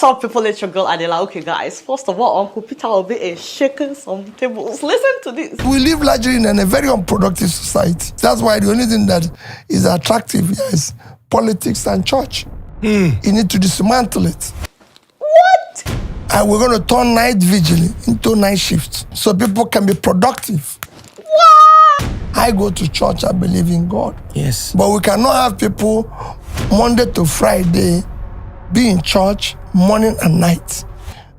What's up, people? It's your girl Adela. Okay, guys, first of all, Uncle Peter will be shaking some tables. Listen to this. We live largely in a very unproductive society. That's why the only thing that is attractive here is politics and church. You need to dismantle it. What? And we're going to turn night vigil into night shift so people can be productive. What? I go to church, I believe in God. Yes. But we cannot have people Monday to Friday be in church morning and night.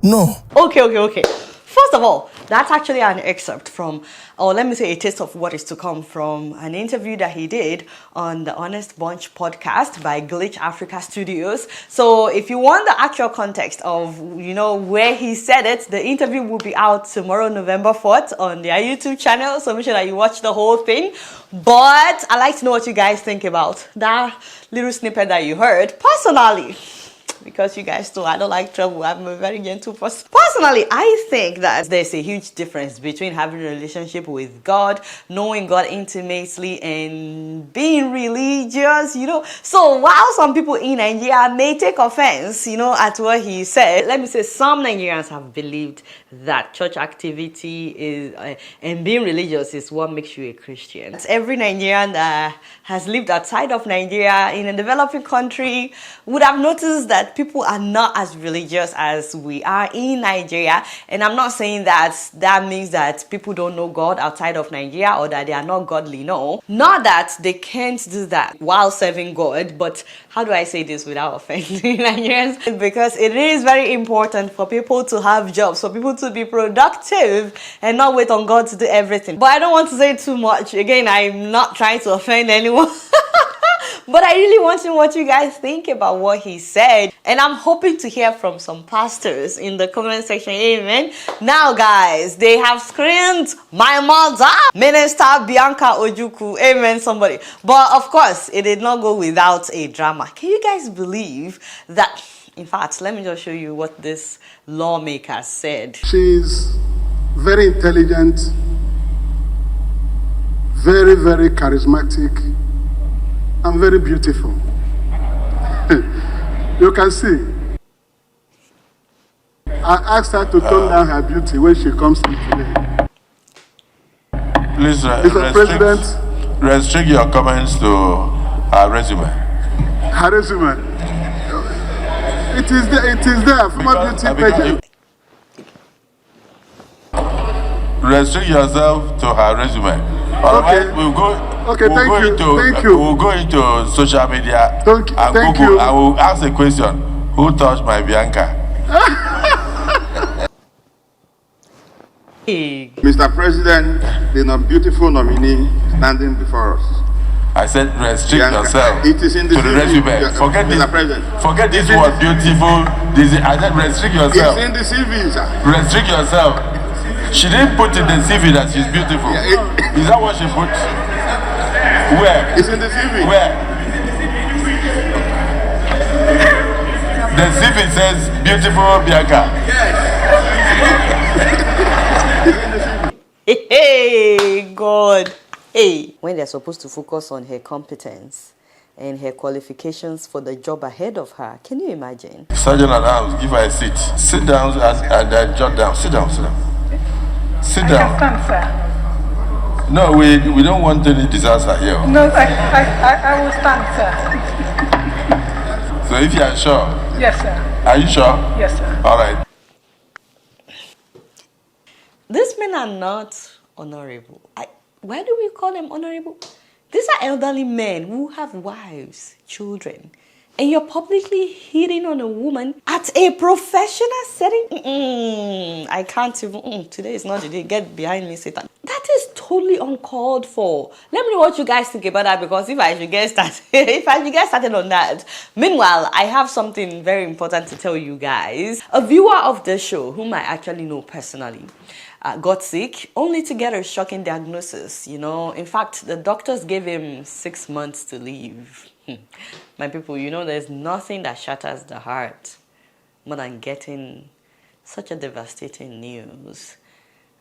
No. Okay. First of all, that's actually an excerpt from, or let me say a taste of what is to come from an interview that he did on the Honest Bunch podcast by Glitch Africa Studios. So if you want the actual context of, where he said it, the interview will be out tomorrow, November 4th on their YouTube channel. So make sure that you watch the whole thing. But I'd like to know what you guys think about that little snippet that you heard. Personally, because you guys know I don't like trouble. I'm a very gentle person. Personally, I think that there's a huge difference between having a relationship with God, knowing God intimately, and being religious, So while some people in Nigeria may take offense, at what he said, let me say some Nigerians have believed that church activity is and being religious is what makes you a Christian. Every Nigerian that has lived outside of Nigeria in a developing country would have noticed that people are not as religious as we are in Nigeria. And I'm not saying that means that people don't know God outside of Nigeria or that they are not godly. No. Not that they can't do that while serving God. But how do I say this without offending Nigerians? Because it is very important for people to have jobs, for people to be productive and not wait on God to do everything. But I don't want to say too much. Again, I'm not trying to offend anyone. But I really want to know what you guys think about what he said. And I'm hoping to hear from some pastors in the comment section. Amen. Now, guys, they have screamed, "My mother, Minister Bianca Ojukwu." Amen, somebody. But of course, it did not go without a drama. Can you guys believe that? In fact, let me just show you what this lawmaker said. She's very intelligent, very, very charismatic, and very beautiful. You can see. I asked her to tone down her beauty when she comes in today. Please, Mr. President, restrict your comments to her resume. Her resume. It is there. Former beauty pageant. Restrict yourself to her resume. Otherwise, we'll go into social media and Google. I will ask a question: who touched my Bianca? Mr. President, the beautiful nominee standing before us. I said restrict Bianca. Yourself It is in the to the CV. resume. Forget Mr. this. President. Forget this word beautiful. I said restrict yourself. It's in the CV, sir. Restrict yourself. She didn't put in the CV that she's beautiful. Is that what she put? Where? It's in the CV. Where? The CV says beautiful Bianca. Hey, God. Hey. When they're supposed to focus on her competence and her qualifications for the job ahead of her, can you imagine? Sergeant at arms, give her a seat. Sit down and jot down. Sit down. Sit down. I can stand, sir. No, we don't want any disaster here. No, I will stand, sir. So if you are sure. Yes, sir. Are you sure? Yes, sir. All right. These men are not honorable. Why do we call them honorable? These are elderly men who have wives, children. And you're publicly hitting on a woman at a professional setting? I can't even. Today is not the day. Get behind me, Satan. That is totally uncalled for. Let me know what you guys think about that, because if I should get started on that. Meanwhile, I have something very important to tell you guys. A viewer of the show, whom I actually know personally, got sick only to get a shocking diagnosis. In fact, the doctors gave him 6 months to live. My people, there's nothing that shatters the heart more than getting such a devastating news.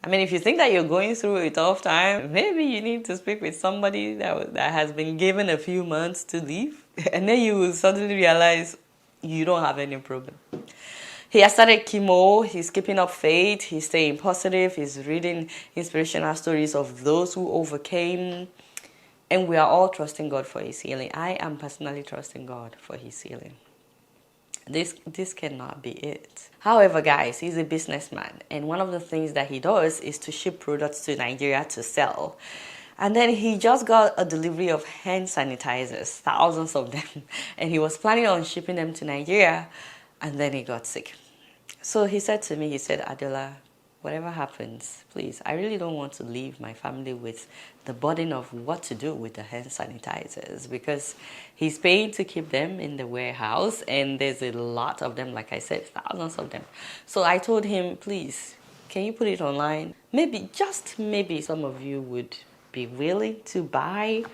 I mean, if you think that you're going through a tough time, maybe you need to speak with somebody that has been given a few months to live, and then you will suddenly realize you don't have any problem. He has started chemo, he's keeping up faith, he's staying positive, he's reading inspirational stories of those who overcame. And we are all trusting God for his healing. I am personally trusting God for his healing. This cannot be it. However, guys, he's a businessman. And one of the things that he does is to ship products to Nigeria to sell. And then he just got a delivery of hand sanitizers, thousands of them. And he was planning on shipping them to Nigeria. And then he got sick. So he said to me, he said, Adela, whatever happens, please, I really don't want to leave my family with the burden of what to do with the hand sanitizers, because he's paying to keep them in the warehouse and there's a lot of them, like I said, thousands of them. So I told him, please, can you put it online? Maybe, just maybe some of you would be willing to buy.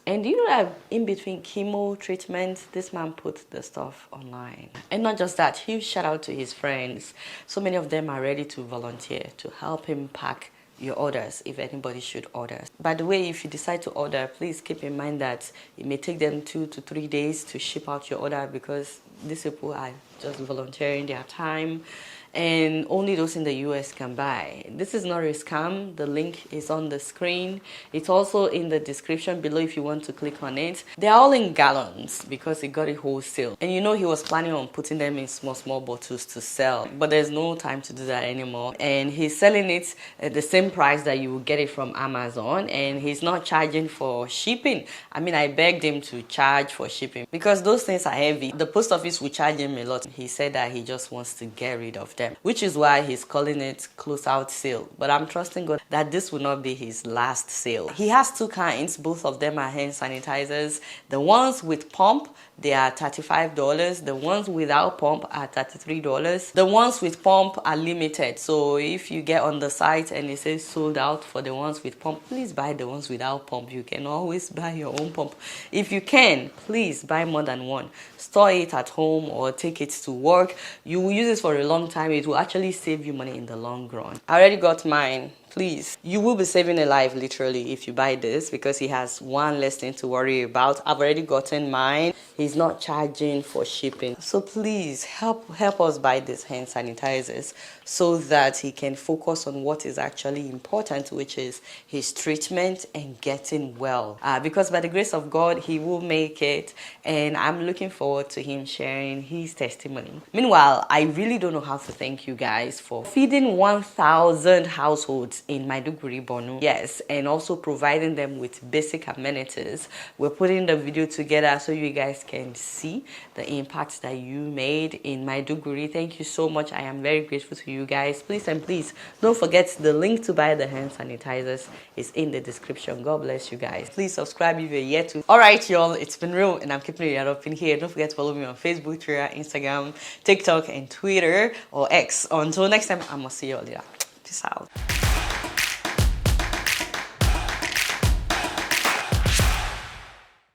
And you know that in between chemo treatments, this man put the stuff online. And not just that, huge shout out to his friends. So many of them are ready to volunteer to help him pack your orders if anybody should order. By the way, if you decide to order, please keep in mind that it may take them 2 to 3 days to ship out your order, because these people are just volunteering their time. And only those in the US can buy. This is not a scam. The link is on the screen. It's also in the description below if you want to click on it. They're all in gallons because he got it wholesale. And you know he was planning on putting them in small bottles to sell. But there's no time to do that anymore. And he's selling it at the same price that you will get it from Amazon. And he's not charging for shipping. I mean, I begged him to charge for shipping because those things are heavy. The post office will charge him a lot. He said that he just wants to get rid of them, which is why he's calling it close out sale. But I'm trusting God that this will not be his last sale. He has 2 kinds. Both of them are hand sanitizers. The ones with pump, they are $35. The ones without pump are $33. The ones with pump are limited. So if you get on the site and it says sold out for the ones with pump, please buy the ones without pump. You can always buy your own pump. If you can, please buy more than one. Store it at home or take it to work. You will use it for a long time. It will actually save you money in the long run. I already got mine. Please, you will be saving a life literally if you buy this, because he has one less thing to worry about. I've already gotten mine. He's not charging for shipping. So please help us buy these hand sanitizers so that he can focus on what is actually important, which is his treatment and getting well. Because by the grace of God, he will make it, and I'm looking forward to him sharing his testimony. Meanwhile, I really don't know how to thank you guys for feeding 1,000 households in Maiduguri, Borno. Yes, and also providing them with basic amenities. We're putting the video together so you guys can see the impact that you made in Maiduguri. Thank you so much. I am very grateful to you guys. Please and please don't forget the link to buy the hand sanitizers is in the description. God bless you guys. Please subscribe if you're yet to. Alright, y'all, it's been real and I'm keeping it up in here. Don't forget to follow me on Facebook, Twitter, Instagram, TikTok, and Twitter or X. Until next time, I'm gonna see you all later. Peace out.